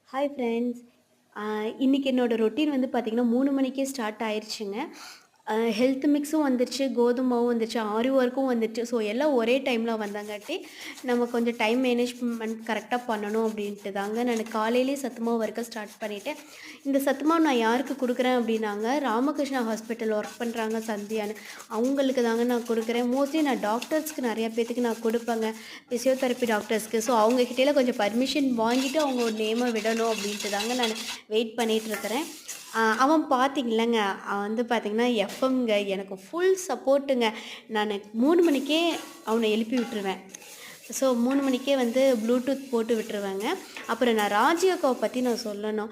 Hi friends. இன்னைக்கு என்னோட routine வந்து பார்த்தீங்கன்னா 3 மணிக்கே ஸ்டார்ட் ஆயிருச்சுங்க. ஹெல்த் மிக்ஸும் வந்துருச்சு, கோதும மாவும் வந்துருச்சு, ஆரி ஒர்க்கும் வந்துருச்சு. ஸோ எல்லாம் ஒரே டைம்ல வந்தங்காட்டி, நம்ம கொஞ்சம் டைம் மேனேஜ்மெண்ட் கரெக்ட்டா பண்ணணும் அப்படின்ட்டு தாங்க நான் காலையிலேயே சத்து மாவு வறுக்க ஸ்டார்ட் பண்ணிட்டேன். இந்த சத்து மாவு நான் யாருக்கு குடுக்குறேன் அப்படின்னாங்க, ராமகிருஷ்ணா ஹாஸ்பிட்டல் ஒர்க் பண்றாங்க சந்தியான்னு. அவங்களுக்கு தாங்க நான் குடுக்குறேன். மோஸ்ட்லி நான் டாக்டர்ஸ்க்கு நெறைய பேத்துக்கு நான் குடுப்பேங்க. பிசியோதெரப்பி டாக்டர்ஸ்க்கு. ஸோ அவங்க கிட்டலாம் கொஞ்சம் பர்மிஷன் வாங்கிட்டு அவங்க நேம விடணும் அப்படின்ட்டு தாங்க நான் வெயிட் பண்ணிட்டுருக்கிறேன். அவன் பார்த்தீங்கல்லங்க, அவன் வந்து பார்த்தீங்கன்னா எஃப்எம்ங்க எனக்கு ஃபுல் சப்போர்ட்டுங்க. நானு 3 மணிக்கே அவன எழுப்பி விட்டுருவேன். ஸோ 3 மணிக்கே வந்து ப்ளூடூத் போட்டு விட்டுருவேங்க. அப்புறம் நான் ராஜி அக்காவ பத்தி நான் சொல்லணும்.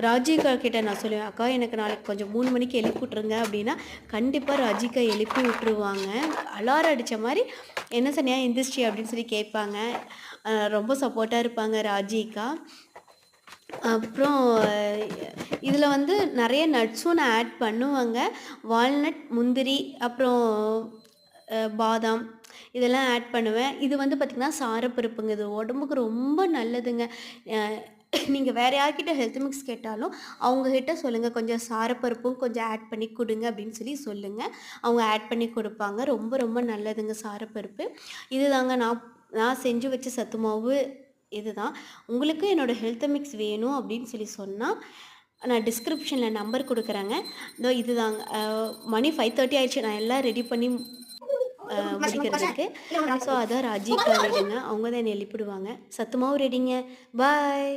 ராஜி அக்கா கிட்ட நான் சொல்லுவேன், "அக்கா எனக்கு நாளைக்கு கொஞ்சம் 3 மணிக்கு எழுப்பி விட்ருங்க" அப்படின்னா, கண்டிப்பா ராஜி அக்கா எழுப்பி விட்டுருவாங்க. அலாரம் அடிச்ச மாரி, "என்ன சனியா எந்திரிச்சிட்டியா?" அப்படின்னு சொல்லி கேட்பாங்க. ரொம்ப சப்போர்ட்டா இருப்பாங்க ராஜி அக்கா. அப்புறம் இதில வந்து நெறைய நட்ஸும் நான் ஆட் பண்ணுவேங்க. வால்நட், முந்திரி, அப்புறம் பாதாம் இதெல்லாம் ஆட் பண்ணுவேன். இது வந்து பார்த்திங்கன்னா சாரப்பருப்புங்க. இது உடம்புக்கு ரொம்ப நல்லதுங்க. அ நீங்க வேற யார்கிட்ட ஹெல்த் மிக்ஸ் கேட்டாலும், அவங்ககிட்ட சொல்லுங்க, "கொஞ்சம் சாரப்பருப்பும் கொஞ்சம் ஆட் பண்ணி குடுங்க" அப்படின்னு சொல்லி சொல்லுங்க. அவங்க ஆட் பண்ணி குடுப்பாங்க. ரொம்ப ரொம்ப நல்லதுங்க சாரப்பருப்பு. இதுதாங்க நான் நான் செஞ்சு வச்ச சத்து மாவு இதுதான். உங்களுக்கு என்னோட ஹெல்த் மிக்ஸ் வேணும் அப்படின்னு சொல்லி சொன்னா, நான் டிஸ்கிரிப்ஷன்ல நம்பர் குடுக்குறேங்க. இதோ இதுதாங்க. மணி 5:30 ஆயிடுச்சு. நான் எல்லாம் ரெடி பண்ணி முடிக்கிறதுக்கு. ஸோ அதான் ராஜிக்கா வீடுங்க. அவங்க தான் என்ன எழுப்பிடுவாங்க. சத்து மாவு ரெடிங்க. பாய்.